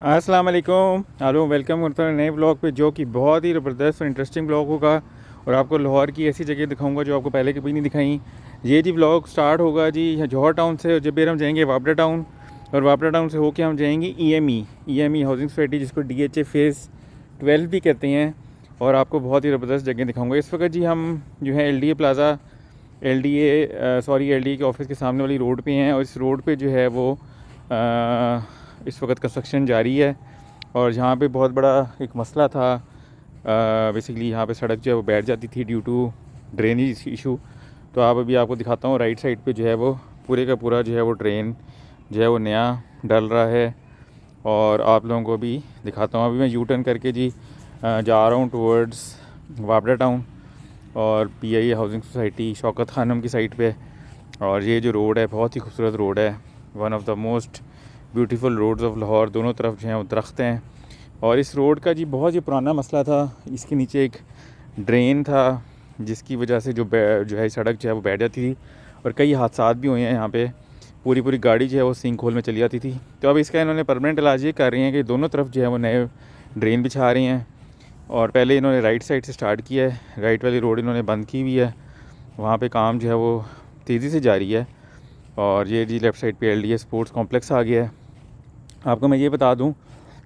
अस्सलाम वालेकुम। Hello, welcome करता हूँ नए ब्लॉग पे, जो कि बहुत ही ज़बरदस्त और इंटरेस्टिंग ब्लॉग होगा। और आपको लाहौर की ऐसी जगह दिखाऊंगा जो आपको पहले कभी नहीं दिखाई। ये जी ब्लॉग स्टार्ट होगा जी जौहर टाउन से, और जब फिर हम जाएंगे वापडा टाउन, और वापडा टाउन से होके हम जाएंगे ईएमई हाउसिंग सोसाइटी, जिसको DHA फेज़ 12 भी कहते हैं। और आपको बहुत ही ज़बरदस्त जगह दिखाऊँगा। इस वक्त जी हम जो है LDA प्लाज़ा, LDA के ऑफिस के सामने वाली रोड पे हैं। और इस रोड पे जो है वो इस वक्त कंस्ट्रक्शन जारी है। और यहाँ पे बहुत बड़ा एक मसला था। बेसिकली यहाँ पे सड़क जो है वो बैठ जाती थी ड्यू टू ड्रेनेज इशू। तो आप अभी आपको दिखाता हूँ, राइट साइड पे जो है वो पूरे का पूरा जो है वो ड्रेन जो है वो नया डल रहा है। और आप लोगों को भी दिखाता हूँ। अभी मैं यू टर्न करके जी जा रहा हूँ टूवर्ड्स वापडा टाउन और PI housing society Shaukat Khanam की साइड पे। और ये जो रोड है बहुत ही खूबसूरत रोड है, one of the most beautiful roads of Lahore. दोनों तरफ जो हैं वो दरख्त हैं। और इस रोड का जी बहुत ही पुराना मसला था। इसके नीचे एक ड्रेन था जिसकी वजह से जो है सड़क जो है वो बैठ जाती थी। और कई हादसात भी हुए हैं यहाँ पे। पूरी गाड़ी जो है वो सिंक होल में चली जाती थी। तो अब इसका इन्होंने परमानेंट इलाज ये कर रही हैं कि दोनों तरफ जो है वो नए ड्रेन बिछा रही हैं। और पहले इन्होंने राइट साइड से स्टार्ट किया है, राइट वाली रोड इन्होंने बंद की हुई है। वहाँ पे काम जो है वो तेज़ी से जारी है। और ये जी लेफ़्ट साइड पे LDA स्पोर्ट्स कॉम्प्लेक्स आ गया है। आपको मैं ये बता दूं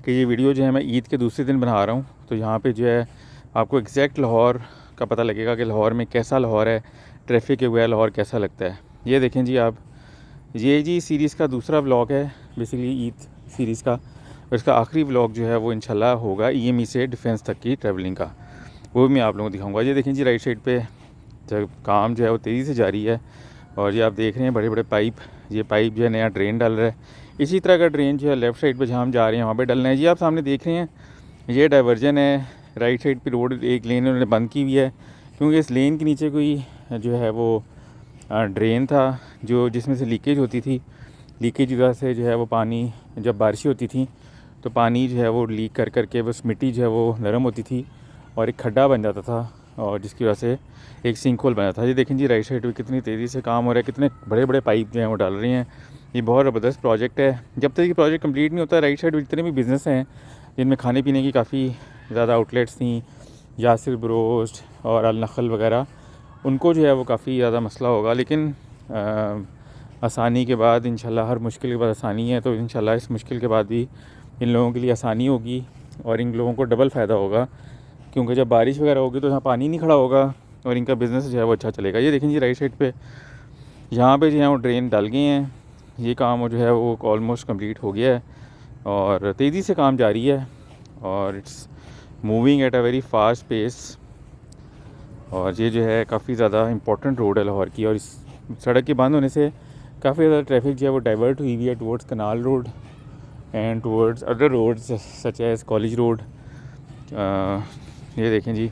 कि ये वीडियो जो है मैं ईद के दूसरे दिन बना रहा हूँ। तो यहाँ पे जो है आपको एग्जैक्ट लाहौर का पता लगेगा कि लाहौर में कैसा लाहौर है, ट्रैफिक के बगैर लाहौर कैसा लगता है। ये देखें जी आप, ये जी सीरीज़ का दूसरा व्लॉग है बेसिकली ईद सीरीज़ का। और इसका आखिरी व्लॉग जो है वो इंशाल्लाह होगा EME से डिफेंस तक की ट्रैवलिंग का, वो भी मैं आप लोगों को दिखाऊंगा। ये देखें जी राइट साइड पे जब काम जो है वो तेज़ी से जारी है। और ये आप देख रहे हैं बड़े बड़े पाइप, ये पाइप जो है नया ड्रेन डाल रहा है। इसी तरह का ड्रेन जो है लेफ़्ट साइड पे जहाँ हम जा रहे हैं वहाँ पे डलना है। जी आप सामने देख रहे हैं ये डाइवर्जन है। राइट साइड पे रोड एक लेन उन्होंने बंद की हुई है, क्योंकि इस लेन के नीचे कोई जो है वो ड्रेन था जो जिसमें से लीकेज होती थी। लीकेज की वजह से जो है वो पानी, जब बारिशें होती थी तो पानी जो है वो लीक कर करके बस मिट्टी जो है वो नरम होती थी और एक खड्डा बन जाता था, और जिसकी वजह से एक सिंक होल बना था। ये देखें जी राइट साइड पे कितनी तेज़ी से काम हो रहा है, कितने बड़े बड़े पाइप जो हैं वो डाल रही हैं। ये बहुत ज़बरदस्त प्रोजेक्ट है। जब तक ये प्रोजेक्ट कंप्लीट नहीं होता, राइट साइड में जितने भी बिज़नेस हैं जिनमें खाने पीने की काफ़ी ज़्यादा आउटलेट्स थी, यासिर ब्रोस्ट और अल नखल वगैरह, उनको जो है वो काफ़ी ज़्यादा मसला होगा। लेकिन आसानी के बाद इंशाल्लाह, हर मुश्किल के बाद आसानी है। तो इंशाल्लाह इस मुश्किल के बाद भी इन लोगों के लिए आसानी होगी और इन लोगों को डबल फ़ायदा होगा, क्योंकि जब बारिश वगैरह होगी तो यहाँ पानी नहीं खड़ा होगा और इनका बिज़नेस जो है वो अच्छा चलेगा। ये देखें जी राइट साइड पे यहाँ पे जो है वो ड्रेन डाल गए हैं। ये काम जो है वो ऑलमोस्ट कंप्लीट हो गया है और तेज़ी से काम जारी है और it's moving at a very fast pace. और ये जो है काफ़ी ज़्यादा इंपॉर्टेंट रोड है लाहौर की। और इस सड़क के बंद होने से काफ़ी ज़्यादा ट्रैफिक जो है वो डाइवर्ट हुई हुई है towards Canal Road and towards other roads such as College Road. ये देखें जी,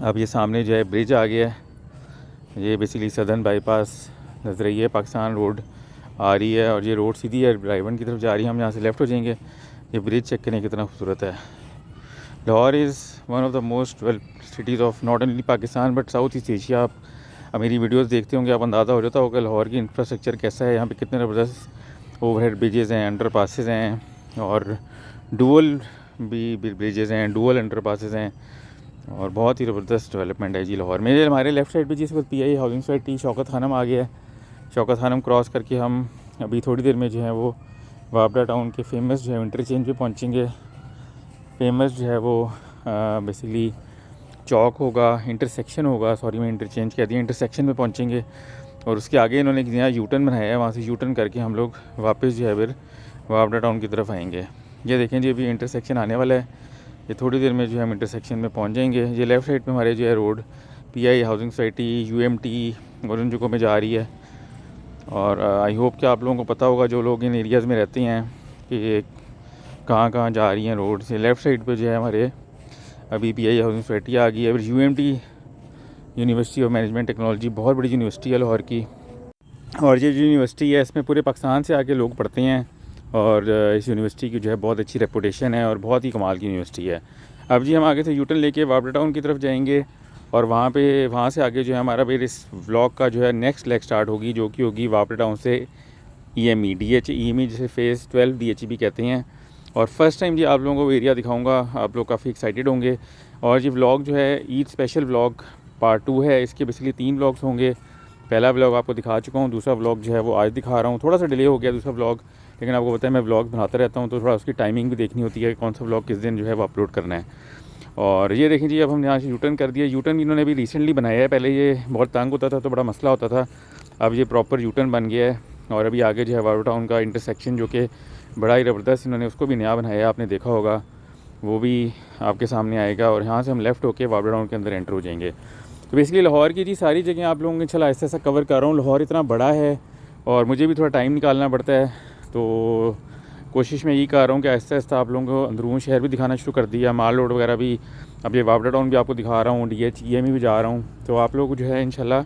अब ये सामने जो है ब्रिज आ गया है। ये बेसिकली सदर्न बाईपास नज़र रही है, पाकिस्तान रोड आ रही है और ये रोड सीधी है रायबंद की तरफ जा रही है। हम यहाँ से लेफ़्ट हो जाएंगे। ये ब्रिज चेक करें कितना खूबसूरत है। Lahore is one of the most well cities of not only Pakistan but south east Asia. आप मेरी वीडियोस देखते होंगे, आप अंदाज़ा हो जाता होगा लाहौर की इंफ्रास्ट्रक्चर कैसा है। यहाँ पे कितने ज़बरदस्त ओवरहेड ब्रिजेज़ हैं, अंडर पासेज हैं और डुअल भी ब्रिजेज़ हैं, डुअल अंडर पासेज हैं। और बहुत ही ज़बरदस्त डेवलपमेंट है जी लाहौर में। हमारे लेफ़्ट साइड पे जिस वक्त PI housing society Shaukat Khanam आ गया है। शौकत खानम क्रॉस करके हम अभी थोड़ी देर में जो है वो वापडा टाउन के फेमस जो है इंटरचेंज पे पहुँचेंगे। फेमस जो है वो बेसिकली चौक होगा, इंटरसेक्शन होगा, सॉरी मैं इंटरचेंज कह दिया, इंटरसेक्शन में पहुँचेंगे। और उसके आगे इन्होंने एक नया U-टर्न बनाया है, वहाँ से U-टर्न करके हम लोग वापस जो है फिर वापडा टाउन की तरफ आएंगे। ये देखें जी अभी इंटरसेक्शन आने वाला है, ये थोड़ी देर में जो है हम इंटरसेक्शन में पहुंच जाएंगे। ये लेफ़्ट साइड पे हमारे जो है road PI housing society UMT और उन जगहों में जा रही है। और आई होप कि आप लोगों को पता होगा जो लोग इन एरियाज़ में रहते हैं कि कहाँ कहाँ जा रही हैं रोड से। लेफ़्ट साइड पे जो है हमारे अभी PI हाउसिंग सोसाइटी आ गई है। फिर UMT university of management technology, बहुत बड़ी यूनिवर्सिटी है लाहौर की। और ये जो यूनिवर्सिटी है इसमें पूरे पाकिस्तान से आके लोग पढ़ते हैं और इस यूनिवर्सिटी की जो है बहुत अच्छी रेपुटेशन है और बहुत ही कमाल की यूनिवर्सिटी है। अब जी हम आगे से U-टर्न लेके वापडा टाउन की तरफ जाएंगे और वहाँ से आगे जो है हमारा फिर इस व्लॉग का जो है नेक्स्ट लेग स्टार्ट होगी, जो कि होगी वापडा टाउन से EME DHEME जिसे फ़ेज़ 12 DHE भी कहते हैं। और फर्स्ट टाइम जी आप लोगों को एरिया दिखाऊंगा, आप लोग काफ़ी एक्साइटेड होंगे। और ये व्लॉग जो है ईद स्पेशल व्लॉग पार्ट 2 है। इसके बेसिकली 3 व्लॉग्स होंगे। पहला व्लॉग आपको दिखा चुका हूँ, दूसरा व्लॉग जो है वो आज दिखा रहा हूँ। थोड़ा सा डिले हो गया दूसरा व्लॉग, लेकिन आपको पता है मैं व्लॉग बनाता रहता हूँ, तो थोड़ा उसकी टाइमिंग भी देखनी होती है कि कौन सा व्लॉग किस दिन जो है वो अपलोड करना है। और ये देखें जी, अब हमने यहाँ से यूटर्न कर दिया। यूटर्न इन्होंने अभी रिसेंटली बनाया है, पहले ये बहुत तंग होता था तो बड़ा मसला होता था, अब ये प्रॉपर यूटर्न बन गया है। और अभी आगे जो है वाटर टाउन का इंटरसेक्शन जो कि बड़ा ही ज़बरदस्त इन्होंने उसको भी नया बनाया है, आपने देखा होगा, वो भी आपके सामने आएगा। और यहाँ से हम लेफ़्ट होकर वाटर टाउन के अंदर एंटर हो जाएंगे। तो बेसिकली लाहौर की जी सारी जगह आप लोगों के चला ऐसा ऐसा कवर कर रहा हूँ। लाहौर इतना बड़ा है और मुझे भी थोड़ा टाइम निकालना पड़ता है, तो कोशिश मैं यही कर रहा हूँ कि आहिस्ता आहिस्ता आप लोगों को अंदरून शहर भी दिखाना शुरू कर दिया, माल रोड वगैरह भी। अब ये वापडा टाउन भी आपको दिखा रहा हूँ, DHEME भी जा रहा हूँ। तो आप लोग जो है इंशाल्लाह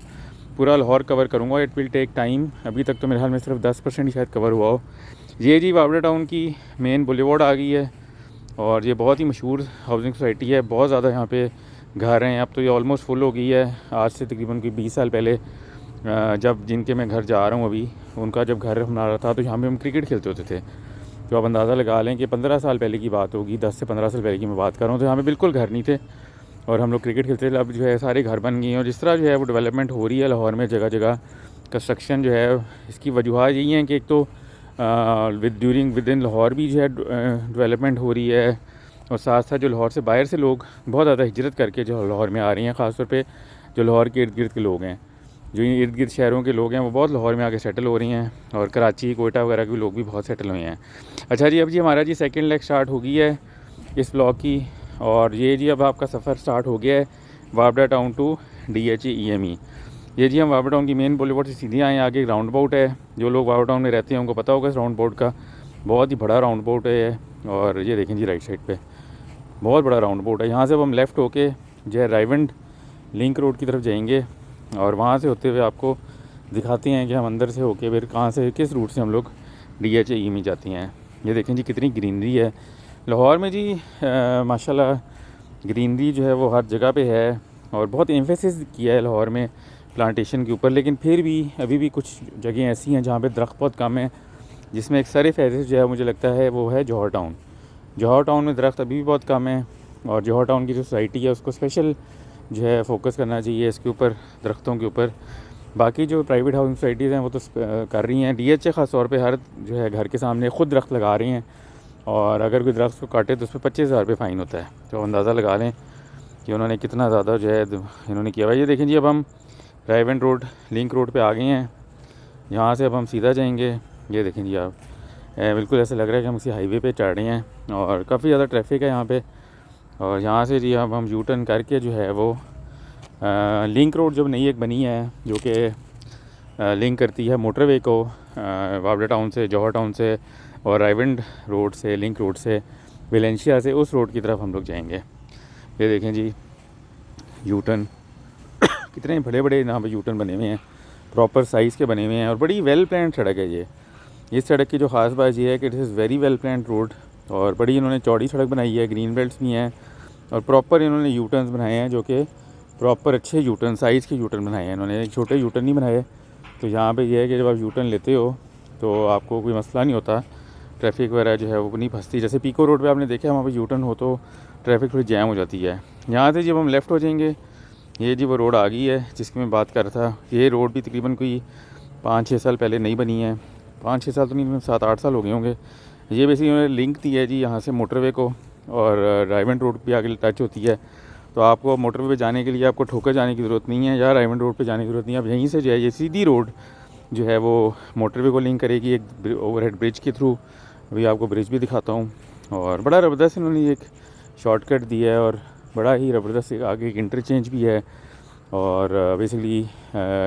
पूरा लाहौर कवर करूँगा। इट विल टेक टाइम, अभी तक तो मेरे हाल में सिर्फ 10% ही शायद कवर हुआ हो। ये जी वापडा टाउन की मेन बुलेवार्ड आ गई है और ये बहुत ही मशहूर हाउसिंग सोसाइटी है। बहुत ज़्यादा यहाँ पे घर हैं, अब तो ये ऑलमोस्ट फुल हो गई है। आज से तकरीबन कोई 20 साल पहले जब जिनके मैं घर जा रहा हूँ अभी, उनका जब घर हमारा था तो यहाँ पे हम क्रिकेट खेलते होते थे। तो आप अंदाज़ा लगा लें कि 15 साल पहले की बात होगी, 10 से 15 साल पहले की मैं बात कर रहा हूँ। तो यहाँ पे बिल्कुल घर नहीं थे और हम लोग क्रिकेट खेलते थे। अब जो है सारे घर बन गए हैं और जिस तरह जो है वो डेवलपमेंट हो रही है लाहौर में, जगह जगह कंस्ट्रक्शन जो है, इसकी वजूहत यही हैं कि एक तो विद इन लाहौर भी जो है डेवलपमेंट हो रही है, और साथ साथ जो लाहौर से बाहर से लोग बहुत ज़्यादा हिजरत करके जो लाहौर में आ रही हैं, ख़ासतौर पे जो लाहौर के इर्द गिर्द के लोग हैं, जो इर्द गिर्द शहरों के लोग हैं, वो बहुत लाहौर में आके सेटल हो रही हैं। और कराची, कोयटा वगैरह के लोग भी बहुत सेटल हुए हैं। अच्छा जी, अब जी हमारा जी सेकंड लेग स्टार्ट हो गई है इस ब्लॉग की। और ये जी अब आपका सफ़र स्टार्ट हो गया है वापडा टाउन टू DHEME। ये जी हम वापडा टाउन की मेन बुलेवार्ड से सीधे आए, आगे एक राउंड अबाउट है। जो लोग वापडा टाउन में रहते हैं उनको पता होगा इस राउंड अबाउट का, बहुत ही बड़ा राउंड अबाउट है। और ये देखें जी राइट साइड पे बहुत बड़ा राउंड अबाउट है। यहाँ से अब हम लेफ़्ट होके जो है रायवंड लिंक रोड की तरफ जाएंगे और वहाँ से होते हुए आपको दिखाते हैं कि हम अंदर से होके फिर कहाँ से किस रूट से हम लोग DHEME जाती हैं। ये देखें जी कितनी ग्रीनरी है लाहौर में जी, माशाल्लाह ग्रीनरी जो है वो हर जगह पे है और बहुत एम्फेसिस किया है लाहौर में प्लांटेशन के ऊपर। लेकिन फिर भी अभी भी कुछ जगह ऐसी हैं जहाँ पे दरख्त बहुत कम है, जिसमें एक सर फहरिस्त जो है मुझे लगता है वो है जौहर टाउन। जौहर टाउन में दरख्त अभी भी बहुत कम है और जौहर टाउन की जो सोसाइटी है उसको स्पेशल जो है फोकस करना चाहिए इसके ऊपर, दरख्तों के ऊपर। बाकी जो प्राइवेट हाउसिंग सोसाइटीज़ हैं वो तो कर रही हैं। DHA ख़ास तौर पे हर जो है घर के सामने ख़ुद दरख्त लगा रही हैं और अगर कोई दरख्त को काटे तो उस पर 25,000 रुपये फ़ाइन होता है। तो अंदाज़ा लगा लें कि उन्होंने कितना ज़्यादा जो है इन्होंने किया हुआ है। ये देखें जी, अब हम रायवंड रोड लिंक रोड पे आ गए हैं। यहाँ से अब हम सीधा जाएंगे। ये देखें जी आप, बिल्कुल ऐसा लग रहा है कि हम किसी हाईवे पे चढ़ रहे हैं और काफ़ी ज़्यादा ट्रैफिक है यहाँ पे। और यहाँ से जी अब हम यू टर्न करके जो है वो लिंक रोड जब नई एक बनी है जो कि लिंक करती है मोटरवे को वापडा टाउन से, जौहर टाउन से और रायवंड रोड से, लिंक रोड से, वेलेंशिया से, उस रोड की तरफ हम लोग जाएंगे। ये देखें जी यू टर्न कितने बड़े बड़े यहाँ पे यू टर्न बने हुए हैं, प्रॉपर साइज़ के बने हुए हैं और बड़ी वेल प्लान सड़क है ये। इस सड़क की जो ख़ास बात ये है कि it is very well plan road और बड़ी इन्होंने चौड़ी सड़क बनाई है, ग्रीन बेल्ट्स भी हैं और प्रॉपर इन्होंने यू टर्न्स बनाए हैं जो कि प्रॉपर अच्छे यू टर्न, साइज़ के यू टर्न बनाए हैं इन्होंने, एक छोटे यू टर्न नहीं बनाए। तो यहाँ पे ये है कि जब आप यू टर्न लेते हो तो आपको कोई मसला नहीं होता, ट्रैफिक वगैरह जो है वो नहीं फंसती। जैसे पीको रोड पे आपने देखा वहाँ पे यू टर्न हो तो ट्रैफिक थोड़ी जैम हो जाती है। यहाँ से जब हम लेफ़्ट हो जाएंगे, ये जी वो रोड आ गई है जिसकी मैं बात कर रहा था। ये रोड भी तकरीबन कोई 5-6 साल पहले नहीं बनी है, 5-6 साल तो नहीं, 7-8 साल हो गए होंगे। ये बेसिकली उन्होंने लिंक दी है जी यहाँ से मोटरवे को और रायवंड रोड पे आगे टच होती है। तो आपको मोटरवे पे जाने के लिए आपको ठोकर जाने की ज़रूरत नहीं है या रायवंड रोड पे जाने की ज़रूरत नहीं है। अब यहीं से जो है ये सीधी रोड जो है वो मोटरवे को लिंक करेगी एक ओवरहेड ब्रिज के थ्रू। अभी आपको ब्रिज भी दिखाता हूँ और बड़ा ज़बरदस्त इन्होंने एक शॉर्टकट दिया है और बड़ा ही ज़बरदस्त आगे एक इंटरचेंज भी है। और बेसिकली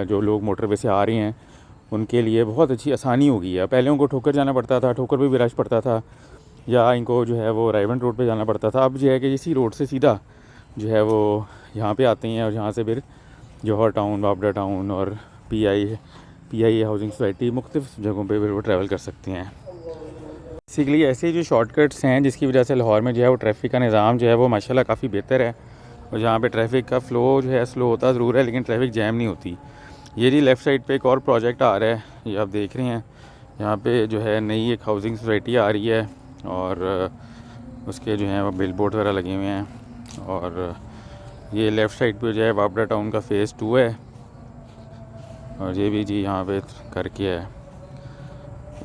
जो लोग मोटरवे से आ रहे हैं उनके लिए बहुत अच्छी आसानी हो गई है। पहले उनको ठोकर जाना पड़ता था, ठोकर पे भी रश पड़ता था, या इनको जो है वो रायवंड रोड पे जाना पड़ता था। अब जो है कि इसी रोड से सीधा जो है वो यहाँ पे आते हैं और यहाँ से फिर जौहर टाउन, वापडा टाउन और PIA हाउसिंग सोसाइटी मुख्तलिफ जगहों पे फिर वो ट्रैवल कर सकते हैं। बेसिकली ऐसे जो शॉर्टकट्स हैं जिसकी वजह से लाहौर में जो है वो ट्रैफिक का निज़ाम जो है वो माशाल्लाह काफ़ी बेहतर है और जहाँ पे ट्रैफिक का फ़्लो जो है स्लो होता ज़रूर है लेकिन ट्रैफिक जैम नहीं होती। ये जी लेफ़्ट साइड पे एक और प्रोजेक्ट आ रहा है, ये आप देख रहे हैं। यहाँ पे जो है नई एक हाउसिंग सोसाइटी आ रही है और उसके जो हैं वो बिल बोर्ड वगैरह लगे हुए हैं। और ये लेफ़्ट साइड पे जो है वापडा टाउन का फ़ेज़ 2 है और ये भी जी यहाँ पे करके है।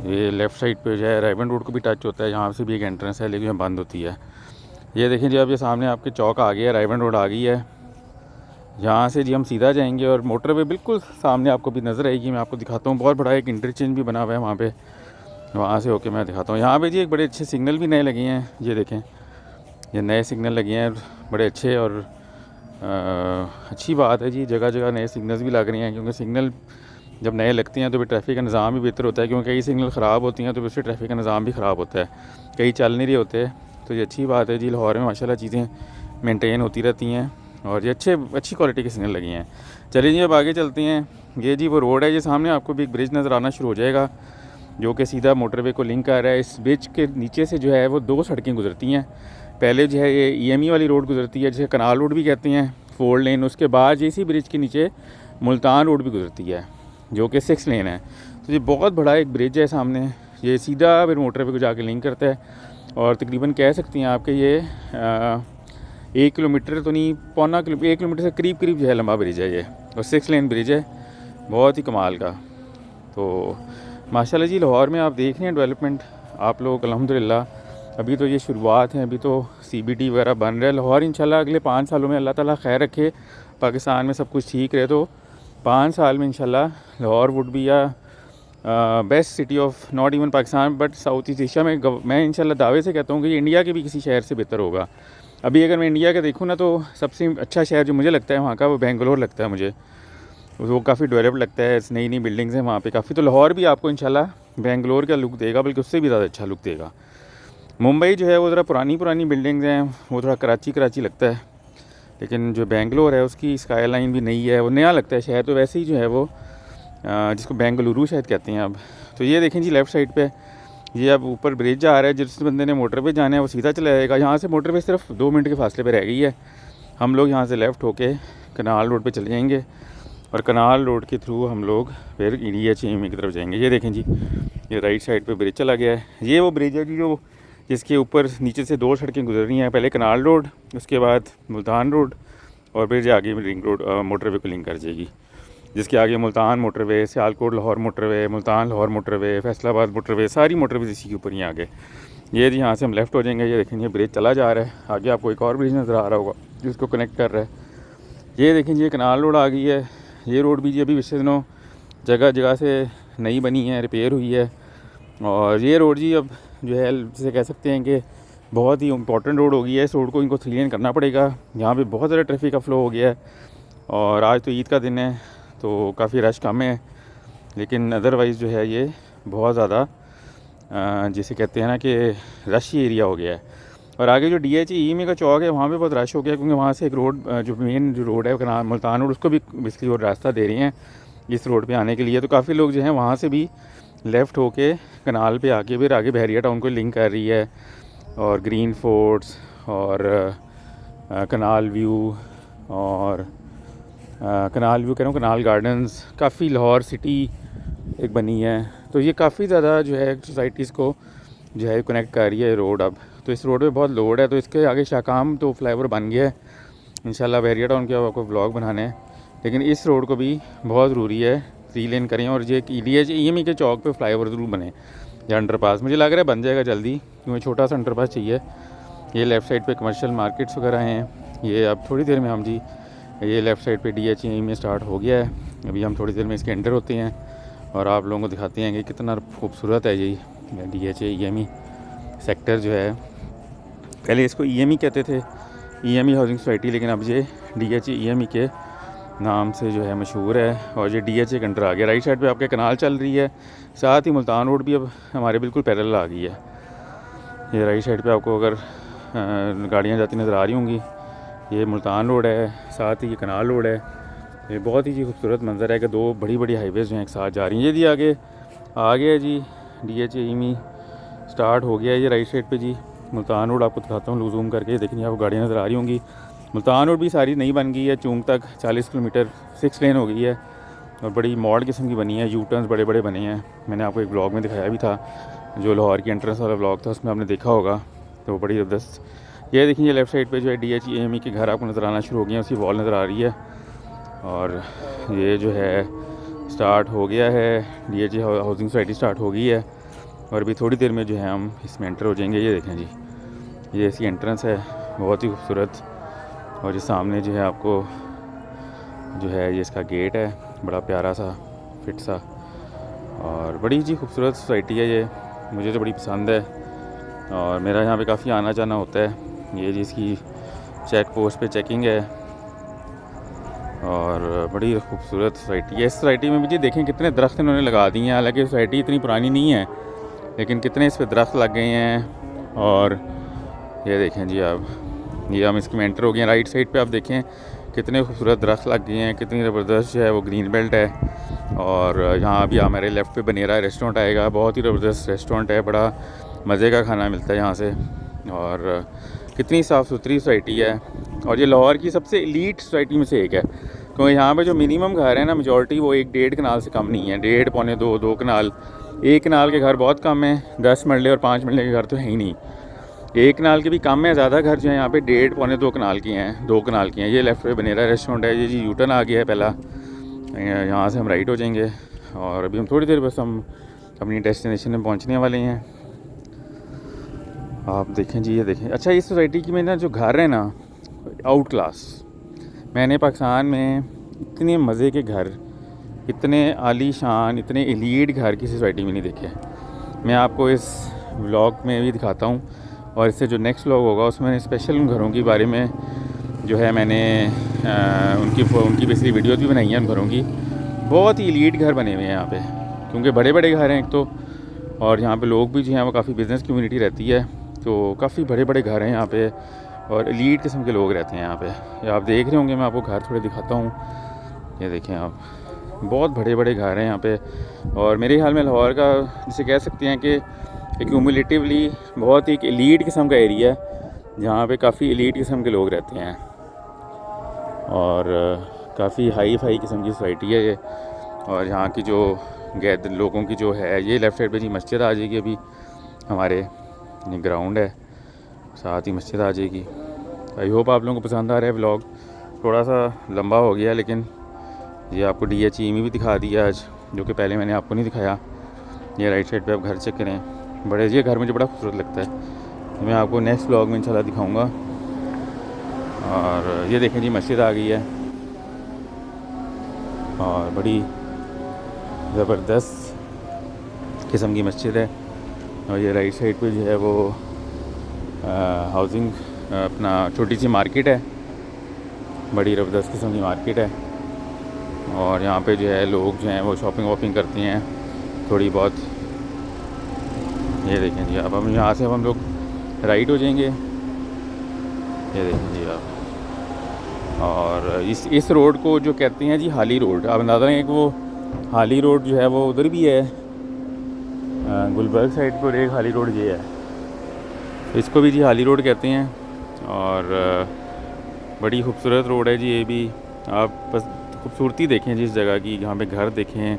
ये लेफ़्ट साइड पे जो है रायबन रोड को भी टच होता है, यहाँ से भी एक एंट्रेंस है लेकिन बंद होती है। ये देखें जी, अब ये सामने आपके चौक आ गया है, रायबन रोड आ गई है। यहाँ से जी हम सीधा जाएंगे और मोटरवे बिल्कुल सामने आपको भी नज़र आएगी। मैं आपको दिखाता हूँ, बहुत बड़ा एक इंटरचेंज भी बना हुआ है वहाँ पे, वहाँ से होके मैं दिखाता हूँ। यहाँ पे जी एक बड़े अच्छे सिग्नल भी नए लगे हैं, ये देखें, ये नए सिग्नल लगे हैं बड़े अच्छे। और अच्छी बात है जी, जगह जगह नए सिग्नल्स भी लग रहे हैं, क्योंकि सिग्नल जब नए लगते हैं तो फिर ट्रैफिक का निज़ाम भी बेहतर होता है। क्योंकि कई सिग्नल ख़राब होती हैं तो उससे ट्रैफिक का निज़ाम भी ख़राब होता है, कई चल नहीं रहे होते। तो ये अच्छी बात है जी, लाहौर में माशाल्लाह चीज़ें मेंटेन होती रहती हैं और ये अच्छी क्वालिटी के सिग्नल लगे हैं। चलिए जी अब आगे चलते हैं। ये जी वो रोड है, ये सामने आपको भी एक ब्रिज नज़र आना शुरू हो जाएगा जो कि सीधा मोटरवे को लिंक कर रहा है। इस ब्रिज के नीचे से जो है वो 2 सड़कें गुजरती हैं। पहले जो है ये EME वाली रोड गुजरती है, जिसे कनाल रोड भी कहते हैं, 4 लेन। उसके बाद इसी ब्रिज के नीचे मुल्तान रोड भी गुजरती है जो कि 6 लेन है। तो ये बहुत बड़ा एक ब्रिज है सामने, ये सीधा फिर मोटरवे को जाके लिंक करता है। और तकरीबन कह सकती हैं आपके ये 1 किलोमीटर तो नहीं, 1 किलोमीटर से करीब जो है लंबा ब्रिज है ये, और 6 लेन ब्रिज है, बहुत ही कमाल का। तो माशाल्लाह जी लाहौर में आप देख रहे हैं डेवलपमेंट आप लोग, अल्हम्दुलिल्लाह। अभी तो ये शुरुआत है, अभी तो CBD वगैरह बन रहा है। लाहौर इंशाल्लाह अगले 5 सालों में अल्लाह ताला खैर रखे, पाकिस्तान में सब कुछ ठीक रहे, तो 5 साल में इंशाल्लाह Lahore would be best city of not even Pakistan but south east Asia में। मैं इंशाल्लाह दावे से कहता हूँ कि ये इंडिया के भी किसी शहर से बेहतर होगा। अभी अगर मैं इंडिया का देखूँ ना, तो सबसे अच्छा शहर जो मुझे लगता है वहाँ का, वो बेंगलोर लगता है मुझे। वो काफ़ी डेवलप्ड लगता है, नई नई बिल्डिंग्स हैं वहाँ पे काफ़ी। तो लाहौर भी आपको इंशाल्लाह बेंगलोर का लुक देगा, बल्कि उससे भी ज़्यादा अच्छा लुक देगा। मुंबई जो है वो ज़रा पुरानी बिल्डिंग्स हैं, वो थोड़ा कराची लगता है। लेकिन जो बेंगलोर है उसकी स्काई लाइन भी नई है, वो नया लगता है शहर। तो वैसे ही जो है वो जिसको बेंगलुरु शायद कहते हैं अब। तो ये देखें जी लेफ़्ट साइड पे ये अब ऊपर ब्रिज आ रहा है, जिस बंदे ने मोटर पे जाना है वो सीधा चला जाएगा। यहाँ से मोटर पे सिर्फ 2 मिनट के फासले पे रह गई है। हम लोग यहाँ से लेफ़्ट होके कनाल रोड पे चले जाएंगे और कनाल रोड के थ्रू हम लोग फिर DHEME की तरफ जाएंगे। ये देखें जी, ये राइट साइड पे ब्रिज चला गया है। ये वो ब्रिज है जी जो जिसके ऊपर नीचे से 2 सड़कें गुजर रही हैं, पहले कनाल रोड, उसके बाद मुल्तान रोड, और फिर आगे रिंग रोड मोटरवे को लिंक कर जाएगी, जिसके आगे Multan motorway, Sialkot Lahore motorway, Multan Lahore motorway, Faisalabad motorway, सारी मोटरवे इसी के ऊपर ही आगे। ये जी यहाँ से हम लेफ़्ट हो जाएंगे। ये देखेंगे ब्रिज चला जा रहा है, आगे आपको एक और ब्रिज नज़र आ रहा होगा जिसको कनेक्ट कर रहा है। ये देखें जी कनाल रोड आ गई है। ये रोड भी जी अभी पिछले दिनों जगह जगह से नई बनी है, रिपेयर हुई है। और ये रोड जी अब जो है जिसे कह सकते हैं कि बहुत ही इंपॉर्टेंट रोड हो गई है। इस रोड को इनको 3 लेन करना पड़ेगा। यहाँ पे बहुत ज़्यादा ट्रैफिक का फ़्लो हो गया है और आज तो ईद का दिन है तो काफ़ी रश कम है, लेकिन अदरवाइज़ जो है ये बहुत ज़्यादा जिसे कहते हैं ना कि रशी एरिया हो गया है। और आगे जो DHEME का चौक है वहाँ पे बहुत रश हो गया, क्योंकि वहाँ से एक रोड जो मेन जो रोड है कनाल मुल्तान रोड, उसको भी बेसिकली वो रास्ता दे रही हैं इस रोड पे आने के लिए। तो काफ़ी लोग जो हैं वहाँ से भी लेफ़्ट होके कनाल पे आके फिर आगे बहरिया टाउन को लिंक कर रही है, और ग्रीन फोर्ट्स और कनाल व्यू और कनाल व्यू कह रहा हूँ, कनाल गार्डन्स, काफ़ी लाहौर सिटी एक बनी है। तो ये काफ़ी ज़्यादा जो है सोसाइटीज़ को जो है कनेक्ट कर रही है रोड अब। तो इस रोड पे बहुत लोड है। तो इसके आगे शाकाम तो फ्लाईओवर बन गया है, इंशाल्लाह बहरिया टाउन के आपको व्लॉग बनाने हैं, लेकिन इस रोड को भी बहुत ज़रूरी है 3 लेन करें। और ये DHEME के चौक पे फ्लाईओवर ज़रूर बने या अंडरपास, मुझे लग रहा है बन जाएगा जल्दी, क्योंकि छोटा सा अंडरपास चाहिए। ये लेफ़्ट साइड पे कमर्शियल मार्केट्स वगैरह हैं। ये अब थोड़ी देर में हम जी ये लेफ़्ट साइड पे DHEME स्टार्ट हो गया है। अभी हम थोड़ी देर में इसके एंटर होते हैं और आप लोगों को दिखाते हैं कि कितना खूबसूरत है ये DHEME सेक्टर जो है। पहले इसको EME कहते थे, EME हाउसिंग सोसाइटी, लेकिन अब ये DHEME के नाम से जो है मशहूर है। और ये DHA के अंडर आ गया। राइट साइड पे आपके कनाल चल रही है, साथ ही मुल्तान रोड भी अब हमारे बिल्कुल पैरेलल आ गई है। ये राइट साइड पे आपको अगर गाड़ियाँ जाती नज़र आ रही होंगी, ये मुल्तान रोड है, साथ ही ये कनाल रोड है। ये बहुत ही खूबसूरत मंजर है कि 2 बड़ी हाईवेज़ जो हैं एक साथ जा रही हैं। ये जी आगे आ गया जी DHEME स्टार्ट हो गया है। ये राइट साइड पे जी मुल्तान रोड आपको दिखाता हूँ जूम करके, देखिए आपको गाड़ियाँ नज़र आ रही होंगी। मुल्तान रोड भी सारी नई बन गई है, चूंग तक 40 किलोमीटर 6 लेन हो गई है। और बड़ी मॉड किस्म की बनी है, यू टर्न्स बड़े बड़े बने हैं। मैंने आपको एक ब्लॉग में दिखाया भी था, जो लाहौर की एंट्रेंस वाला ब्लॉग था, उसमें आपने देखा होगा। तो बड़ी ज़बरदस्त। ये देखिए, ये लेफ़्ट साइड पे जो है DHEAME के घर आपको नज़र आना शुरू हो गए हैं, उसकी वॉल नज़र आ रही है। और ये जो है स्टार्ट हो गया है, DHE हाउसिंग सोसाइटी स्टार्ट हो गई है। और अभी थोड़ी देर में जो है हम इसमें एंटर हो जाएंगे। ये देखें जी, ये इसकी एंट्रेंस है, बहुत ही खूबसूरत। और ये सामने जो है आपको जो है ये इसका गेट है, बड़ा प्यारा सा फिट सा। और बड़ी जी खूबसूरत सोसाइटी है ये, मुझे तो बड़ी पसंद है। और मेरा यहाँ पे काफ़ी आना जाना होता है। ये जी इसकी चेक पोस्ट पे चेकिंग है। और बड़ी खूबसूरत सोसाइटी है। इस सोसाइटी में भी जी देखें कितने दरख्त इन्होंने लगा दिए हैं। हालांकि सोसाइटी इतनी पुरानी नहीं है, लेकिन कितने इस पर दरख्त लग गए हैं। और ये देखें जी आप, ये हम इसकी में एंटर हो गए हैं। राइट साइड पे आप देखें कितने खूबसूरत दरख्त लग गए हैं, कितनी ज़बरदस्त जो है वो ग्रीन बेल्ट है। और यहाँ अभी हमारे लेफ़्ट पे बनेरा रेस्टोरेंट आएगा, बहुत ही ज़बरदस्त रेस्टोरेंट है, बड़ा मज़े का खाना मिलता है यहाँ से। और कितनी साफ़ सुथरी सोसाइटी है। और ये लाहौर की सबसे एलीट सोसाइटी में से एक है, क्योंकि यहाँ पे जो मिनिमम घर है ना, मेजॉरिटी वो 1-1.5 कनाल से कम नहीं है। 1.5 पौने 2 कनाल, 1 कनाल के घर बहुत कम है। 10 मरले और 5 मरले के घर तो है ही नहीं। 1 कनाल के भी कम है, ज़्यादा घर जो है यहाँ पे 1.5 पौने 2 कनाल की हैं, 2 कनाल की हैं। ये लेफ़्ट पे बनेरा रेस्टोरेंट है। ये जी यूटर्न आ गया है पहला, यहाँ से हम राइट हो जाएंगे। और अभी हम थोड़ी देर बस हम अपनी डेस्टिनेशन में पहुँचने वाले हैं। आप देखें जी, ये देखें। अच्छा, इस सोसाइटी की में ना जो घर है ना, आउट क्लास। मैंने पाकिस्तान में इतने मज़े के घर, इतने आलीशान, इतने एलीट घर किसी सोसाइटी में नहीं देखे। मैं आपको इस व्लॉग में भी दिखाता हूँ, और इससे जो नेक्स्ट व्लॉग होगा उसमें मैंने स्पेशल उन घरों के बारे में जो है मैंने उनकी बेसिकली वीडियोज़ भी बनाई हैं उन घरों की। बहुत ही एलीट घर बने हुए हैं यहाँ पे, क्योंकि बड़े बड़े घर हैं एक तो, और यहाँ पे लोग भी जो हैं वो काफ़ी बिज़नेस कम्युनिटी रहती है, तो काफ़ी बड़े बड़े घर हैं यहाँ पे, और एलीट किस्म के लोग रहते हैं यहाँ पे। ये आप देख रहे होंगे, मैं आपको घर थोड़े दिखाता हूँ। ये देखें आप, बहुत बड़े बड़े घर हैं यहाँ पे। और मेरे ख्याल में लाहौर का जिसे कह सकते हैं कि क्यूमुलेटिवली बहुत ही एक एलीट किस्म का एरिया है, जहाँ पे काफ़ी एलीट किस्म के लोग रहते हैं। और काफ़ी हाई फाई किस्म की सोसाइटी है ये। और यहाँ की जो गैद लोगों की जो है, ये लेफ़्ट साइड पे जी मस्जिद आ जाएगी। अभी हमारे ये ग्राउंड है, साथ ही मस्जिद आ जाएगी। आई होप आप लोगों को पसंद आ रहा है व्लॉग। थोड़ा सा लंबा हो गया, लेकिन ये आपको DHEAME भी दिखा दिया आज, जो कि पहले मैंने आपको नहीं दिखाया। ये राइट साइड पे आप घर चेक करें, बड़े ये घर मुझे बड़ा खूबसूरत लगता है। मैं आपको नेक्स्ट व्लॉग में इंशाल्लाह दिखाऊंगा। और ये देखें जी, मस्जिद आ गई है, और बड़ी ज़बरदस्त किस्म की मस्जिद है। और ये राइट साइड पे जो है वो हाउसिंग अपना छोटी सी मार्केट है, बड़ी ज़बरदस्त किस्म की मार्केट है। और यहाँ पे जो है लोग जो हैं वो शॉपिंग वॉपिंग करते हैं थोड़ी बहुत। ये देखें जी, अब हम यहाँ से हम लोग राइट हो जाएंगे। ये देखें जी आप, और इस रोड को जो कहते हैं जी हाली रोड। आप अंदाज़ा है कि वो हाली रोड जो है वो उधर भी है, गुलबर्ग साइड पर एक हाली रोड ये है, इसको भी जी हाली रोड कहते हैं। और बड़ी खूबसूरत रोड है जी ये भी। आप बस खूबसूरती देखें जी इस जगह की, यहाँ पे घर देखें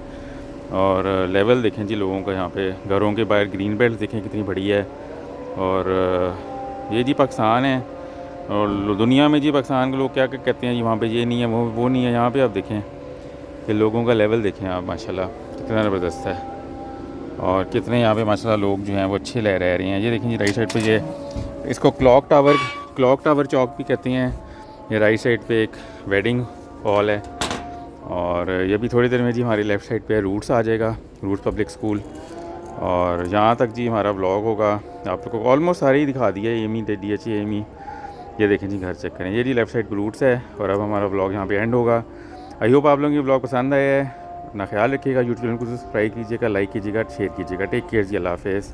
और लेवल देखें जी लोगों का। यहाँ पे घरों के बाहर ग्रीन बेल्ट देखें कितनी बड़ी है। और ये जी पाकिस्तान है, और दुनिया में जी पाकिस्तान के लोग क्या क्या कहते हैं जी, वहाँ पे ये नहीं है, वो नहीं है। यहाँ पे आप देखें कि लोगों का लेवल देखें आप, माशाल्लाह कितना ज़बरदस्त है। और कितने यहाँ पे माशाल्लाह लोग जो हैं वो अच्छे रह रहे हैं। ये देखें जी राइट साइड पे, ये इसको क्लॉक टावर चौक भी कहते हैं। ये राइट साइड पे एक वेडिंग हॉल है। और ये भी थोड़ी देर में जी हमारी लेफ़्ट साइड पे रूट्स आ जाएगा, रूट्स पब्लिक स्कूल। और यहाँ तक जी हमारा ब्लॉग होगा। आप लोग को ऑलमोस्ट सारे ही दिखा दिया, DHEAME। ये देखें जी घर चेक करें, ये जी लेफ़्ट साइड पे रूट्स है। और अब हमारा ब्लॉग यहाँ पे एंड होगा। आई होप आप लोगों को ये ब्लॉग पसंद आया है। अपना ख्याल रखिएगा, यूट्यूब चैनल को सब्सक्राइब कीजिएगा, लाइक कीजिएगा, शेयर कीजिएगा। टेक केयर जी, अल्लाह हाफ़िज़।